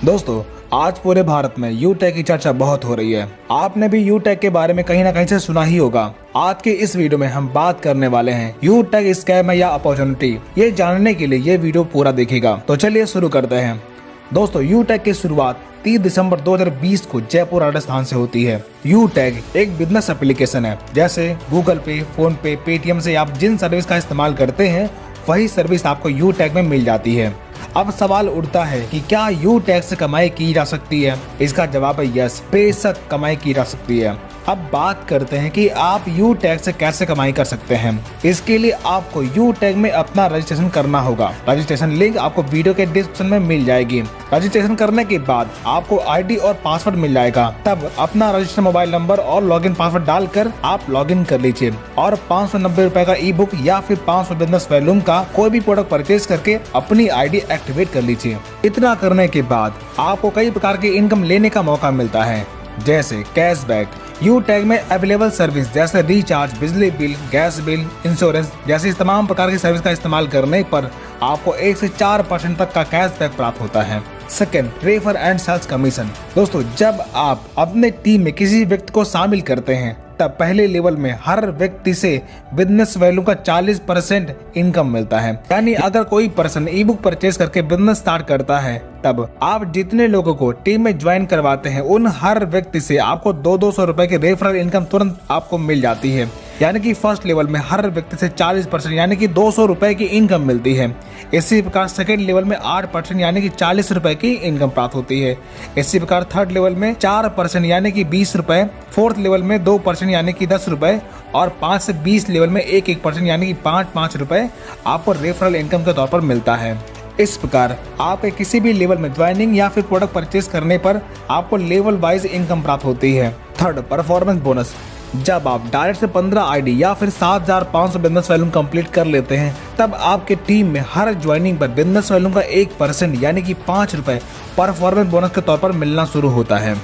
दोस्तों, आज पूरे भारत में यूटेक की चर्चा बहुत हो रही है। आपने भी यूटेक के बारे में कहीं ना कहीं से सुना ही होगा। आज के इस वीडियो में हम बात करने वाले हैं यूटेक स्कैम है या अपॉर्चुनिटी। ये जानने के लिए ये वीडियो पूरा देखिएगा। तो चलिए शुरू करते हैं। दोस्तों, यूटेक की शुरुआत 30 दिसंबर 2020 को जयपुर राजस्थान से होती है। यूटेक एक बिजनेस एप्लीकेशन है। जैसे गूगल पे, फोन पे, पेटीएम से आप जिन सर्विस का इस्तेमाल करते हैं वही सर्विस आपको यूटेक में मिल जाती है। अब सवाल उठता है कि क्या यूटेक से कमाई की जा सकती है? इसका जवाब है यस, बेशक कमाई की जा सकती है। अब बात करते हैं कि आप यूटेक से कैसे कमाई कर सकते हैं। इसके लिए आपको यूटेक में अपना रजिस्ट्रेशन करना होगा। रजिस्ट्रेशन लिंक आपको वीडियो के डिस्क्रिप्शन में मिल जाएगी। रजिस्ट्रेशन करने के बाद आपको आईडी और पासवर्ड मिल जाएगा। तब अपना रजिस्टर्ड मोबाइल नंबर और लॉगिन पासवर्ड डालकर आप लॉगिन कर लीजिए और 590 रुपए का ई बुक या फिर 500 बिजनेस वॉल्यूम का कोई भी प्रोडक्ट परचेज करके अपनी आईडी एक्टिवेट कर लीजिए। इतना करने के बाद आपको कई प्रकार की इनकम लेने का मौका मिलता है, जैसे कैशबैक। यूटेक में अवेलेबल सर्विस जैसे रिचार्ज, बिजली बिल, गैस बिल, इंश्योरेंस जैसी तमाम प्रकार की सर्विस का इस्तेमाल करने पर आपको 1 से 4% तक का कैशबैक प्राप्त होता है। Second, refer and sales commission. दोस्तों, जब आप अपने टीम में किसी व्यक्ति को शामिल करते हैं तब पहले लेवल में हर व्यक्ति से बिजनेस वैल्यू का 40% इनकम मिलता है। यानी अगर कोई पर्सन ई बुक परचेज करके बिजनेस स्टार्ट करता है तब आप जितने लोगों को टीम में ज्वाइन करवाते हैं उन हर व्यक्ति से आपको 200 रुपए की रेफरल इनकम तुरंत आपको मिल जाती है। यानी कि फर्स्ट लेवल में हर व्यक्ति से 40% यानी कि 200 रुपए की इनकम मिलती है। इसी प्रकार सेकेंड लेवल में 8% यानी कि 40 रुपए की इनकम प्राप्त होती है। इसी प्रकार थर्ड लेवल में 4% यानी कि 20 रुपए, फोर्थ लेवल में 2% यानी कि 10 रुपए और 5 से 20 लेवल में 1% यानी कि 5 रुपए आपको रेफरल इनकम के तौर पर मिलता है। इस प्रकार आप किसी भी लेवल में ज्वाइनिंग या फिर प्रोडक्ट परचेज करने पर आपको लेवल वाइज इनकम प्राप्त होती है। Third, performance bonus. जब आप डायरेक्ट से 15 आईडी या फिर 7500 बिजनेस वॉल्यूम कंप्लीट कर लेते हैं तब आपके टीम में हर ज्वाइनिंग पर बिजनेस वॉल्यूम का 1% यानी कि 5 रुपए परफॉर्मेंस बोनस के तौर पर मिलना शुरू होता है।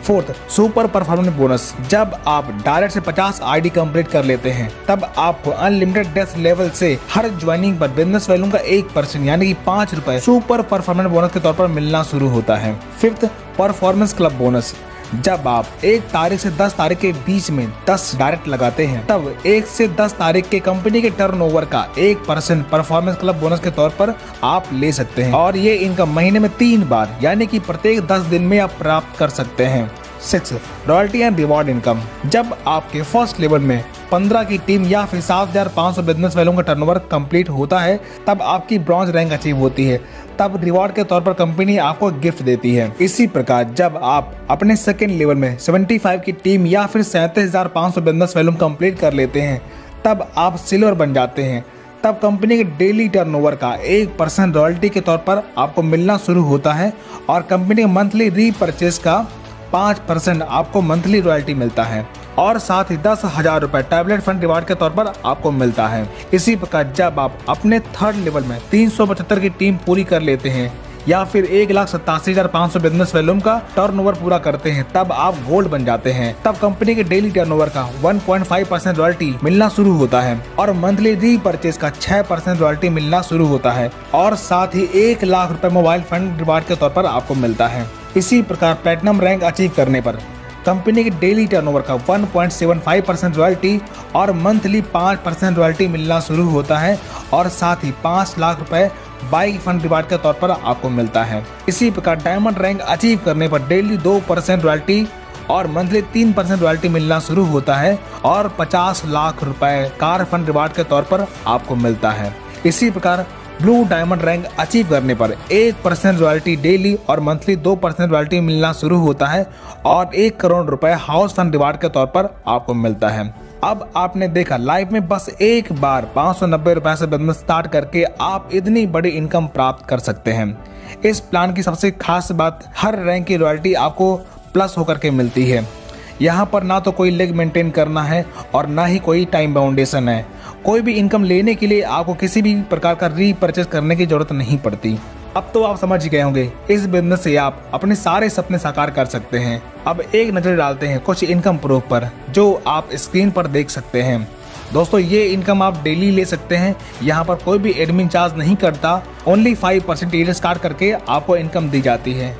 Fourth, super performance bonus. जब आप डायरेक्ट से 50 आईडी कंप्लीट कर लेते हैं तब आपको अनलिमिटेड डेस्क लेवल से हर ज्वाइनिंग पर बिजनेस वॉल्यूम का 1% यानी कि 5 रुपए सुपर परफॉर्मेंस बोनस के तौर पर मिलना शुरू होता है। Fifth, performance club bonus. जब आप 1 तारीख से 10 तारीख के बीच में 10 डायरेक्ट लगाते हैं तब 1 से 10 तारीख के कंपनी के टर्नओवर का 1% परफॉर्मेंस क्लब बोनस के तौर पर आप ले सकते हैं और ये इनकम महीने में 3 बार यानी कि प्रत्येक 10 दिन में आप प्राप्त कर सकते हैं। 6, रॉयल्टी एंड रिवॉर्ड इनकम। जब आपके फर्स्ट लेवल में 15 की टीम या फिर 7500 बिजनेस वैल्यू का टर्नओवर कंप्लीट होता है तब आपकी ब्रॉन्ज रैंक अचीव होती है। तब रिवॉर्ड के तौर पर कंपनी आपको गिफ्ट देती है। इसी प्रकार जब आप अपने सेकेंड लेवल में 75 की टीम या फिर 37,500 बिजनेस वैल्यू कंप्लीट कर लेते हैं तब आप सिल्वर बन जाते हैं। तब कंपनी के डेली टर्नओवर का 1% रॉयल्टी के तौर पर आपको मिलना शुरू होता है और कंपनी के मंथली रीपरचेज का 5% आपको मंथली रॉयल्टी मिलता है और साथ ही 10,000 रुपए टैबलेट फंड रिवार्ड के तौर पर आपको मिलता है। इसी प्रकार जब आप अपने थर्ड लेवल में 375 की टीम पूरी कर लेते हैं या फिर 1,87,500 बिजनेस वॉल्यूम का टर्नओवर पूरा करते हैं तब आप गोल्ड बन जाते हैं। तब कंपनी के डेली टर्नओवर का 1.5% रॉयल्टी मिलना शुरू होता है और मंथली रीपरचेज का 6% रॉयल्टी मिलना शुरू होता है और साथ ही 1 लाख रुपए मोबाइल फंड रिवार्ड के तौर पर आपको मिलता है। इसी प्रकार प्लेटिनम रैंक अचीव करने पर कंपनी के डेली टर्नओवर का 1.75% रॉयल्टी और मंथली 5% रॉयल्टी मिलना शुरू होता है और साथ ही 5 लाख रुपए बाइक फंड रिवार्ड के तौर पर आपको मिलता है। इसी प्रकार डायमंड रैंक अचीव करने पर डेली 2% रॉयल्टी और मंथली 3% रॉयल्टी मिलना शुरू होता है और 50 लाख रुपए कार फंड रिवार्ड के तौर पर आपको मिलता है। इसी प्रकार ब्लू डायमंड रैंक अचीव करने पर 1% रॉयल्टी डेली और मंथली 2% रॉयल्टी मिलना शुरू होता है और 1 करोड़ रुपए हाउस फंड रिवार्ड के तौर पर आपको मिलता है। अब आपने देखा लाइफ में बस एक बार 590 रुपए से बिजनेस स्टार्ट करके आप इतनी बड़ी इनकम प्राप्त कर सकते हैं। इस प्लान की सबसे खास बात हर रैंक की रॉयल्टी आपको प्लस होकर के मिलती है। यहाँ पर ना तो कोई लेग मेंटेन करना है और ना ही कोई टाइम बाउंडेशन है। कोई भी इनकम लेने के लिए आपको किसी भी प्रकार का रीपरचेज करने की जरूरत नहीं पड़ती। अब तो आप समझ गए होंगे इस बिजनेस से आप अपने सारे सपने साकार कर सकते हैं। अब एक नजर डालते हैं कुछ इनकम प्रूफ पर जो आप स्क्रीन पर देख सकते हैं। दोस्तों ये इनकम आप डेली ले सकते हैं। यहाँ पर कोई भी एडमिन चार्ज नहीं करता। ओनली 5% स्टार्ट करके आपको इनकम दी जाती है।